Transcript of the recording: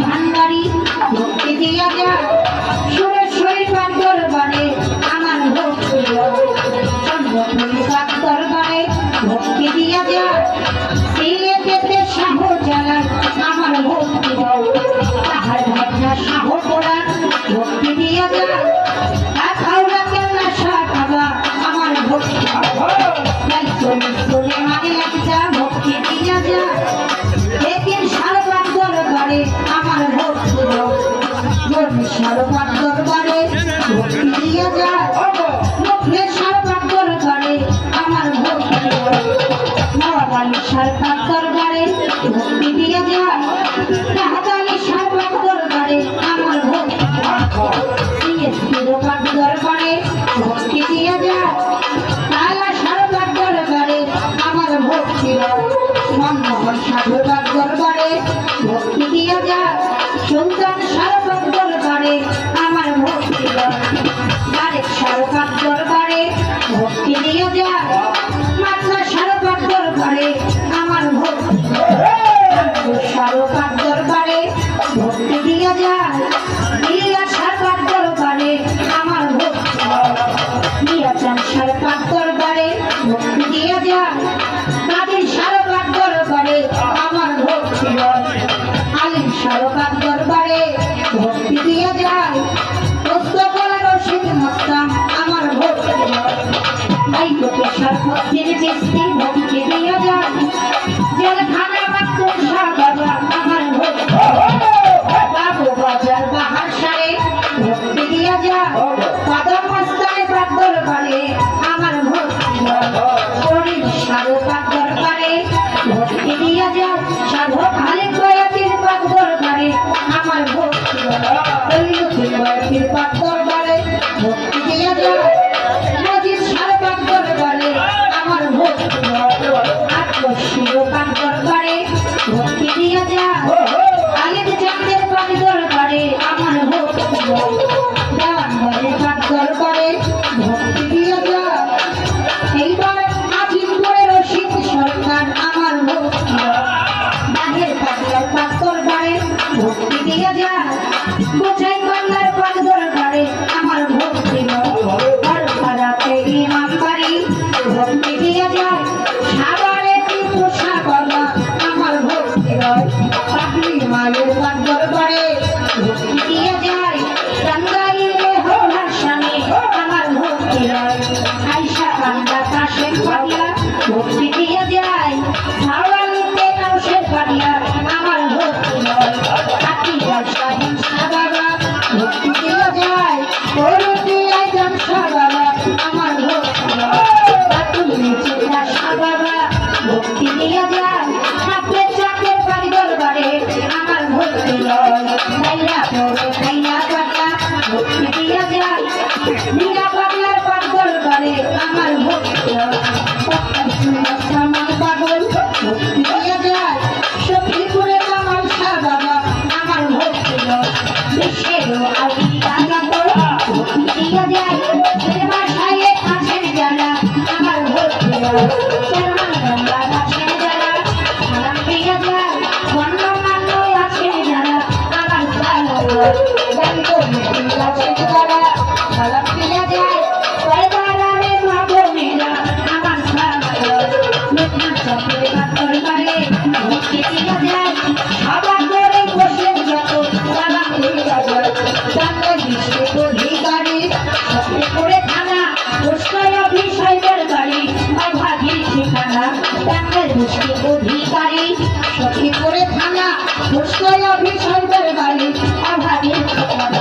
ভান্ডারি ভক্তি দিয়া যায় সুরেশ্বরী দরবারে আমার ভক্তি দরবারে ভক্তি দিয়া যায় সিলেটেতে শাহ জালাল আমার ভক্তি তাহার ভাবনা শাহ পোড়া ভক্তি দিয়া যায় আখাউড়া কেল্লা শাহ বাবা আমার ভক্তি মানে একটা ভক্তি দিয়া যায় লেকিন সারবাদ দরবারে আমার ভক্তি সারবাদ দরবারে ভক্তি দিয়া যায় মুখলে সারবাদ দরবারে আমার ভক্তি নওয়াবালি সারবাদ দরবারে ভক্তি দিয়া যায় রাহাতালি সারবাদ দরবারে আমার ভক্তি সিএসপিরবাদ দরবারে ভক্তি দিয়া যায় তালা সারবাদ দরবারে আমার ভক্তি মনমোহন সাধুবাদ দরবারে ভক্তি দিয়া যায় সুলতান সারবাদ দরবারে আমার ভক্তি আরেক সারবাদ দরবারে ভক্তি দিয়া যায় মাতলা সারবাদ দরবারে আমার ভক্তি সারবাদ দরবারে ভক্তি দিয়া যায় ইলিয়া সারবাদ দরবারে আমার ভক্তি মিয়াচান সারবাদ দরবারে ভক্তি দিয়া যায় কাদের সারবাদ দরবারে আমার ভক্তি আলিম সারপাত দরবারে ভক্তি দিয়া যায় পুস্তকলা রশিদ মস্তান আমার ভক্তি তাই লোকেশ্বর ভক্তির চিস্তি ভক্তি দিয়া যায় জেলখানা মাত্র বাবা আমার ভক্তি বাবু বাজার বাহার সারে ভক্তি দিয়া যায় কদম মস্তানে পাক দরবারে আমার ভক্তি শরীর সারপাত দরবারে ভক্তি দিয়া যায় সাধু খালিক বয়াতির পাক দরবারে আমার ভক্তি বয়াতির পাক দরবারে ভক্তি দিয়া যায় মজিদ সার পাক দরবারে আমার ভক্তি আত্মশির পাক দরবারে ভক্তি দিয়া যায় আলিদ চাঁদের পাক দরবারে আমার ভক্তি দেওয়ানবাড়ির পাক দরবারে ভক্তি দিয়া যায় এইবার আজিমপুরে রশিদ সরকার আমার ভক্তি বাহের পাগলার পাক দরবারে ভক্তি দিয়া যায় গোছাই বাংলার পাক দরবারে আমার ভক্তি আর পাড়াতে ইমাম বাড়ি ভক্তি দিয়া যায় সাবারে পোষা বাবা আমার ভক্তি পাগলি মায়ের পাক দরবারে ভক্তি দিয়া যায় টাঙ্গাইলে হওয়ার স্বামী আমার ভক্তি আইসা কান্দা কাশের পাগলা ভক্তি দিয়া যায় হাওয়ালিতে নাওশের পাগলা আমার ভক্তি হাতি ব্যবসা হিংসা বাবা ভক্তি দিয়া যায় করুতি আইজাম বাবা আমার ভক্তি বাতুল নিচে রাসা বাবা ভক্তি দিয়া যায় আপনি চাকের পাক দরবারে আমার ভক্তি খাইয়া পড়ে খাইয়া পাগলা ভক্তি দিয়া যায় নিয়া পাগলার পাক দরবারে আমার ভক্তি আমার পাগল ভক্তি দিয়া যায় সখীপুরে কামাল শাহ বাবা আমার ভক্তি বিশ্বের আউলিয়া জাগর ভক্তি দিয়া যায় প্রেমা সায়ে আছেন যারা আমার ভক্তি শর্মান গঙ্গা আছেন যারা সালাম দিয়া যায় গণ্যমান্য আছেন যারা আমার সালাম গঙ্গ মুক্তি আছেন যারা সালাম দিয়া যায় পয়দারারে মা বোনেরা আমার সালাম মেঘনা চক্রে পাথর পারে ভক্তি দিয়া যায় সবার করে বসে যত সালাম দিয়া যায় বাংলা বিশ্বের অধিকারী সত্যি করে থানা পুষ্কর অভিষেকের বাড়ি অভাগীর ঠিকানা বাংলা বিশ্বের অধিকারী সত্যি করে থানা পুষ্কর অভিষেকের বাড়ি অভাগীর ঠিকানা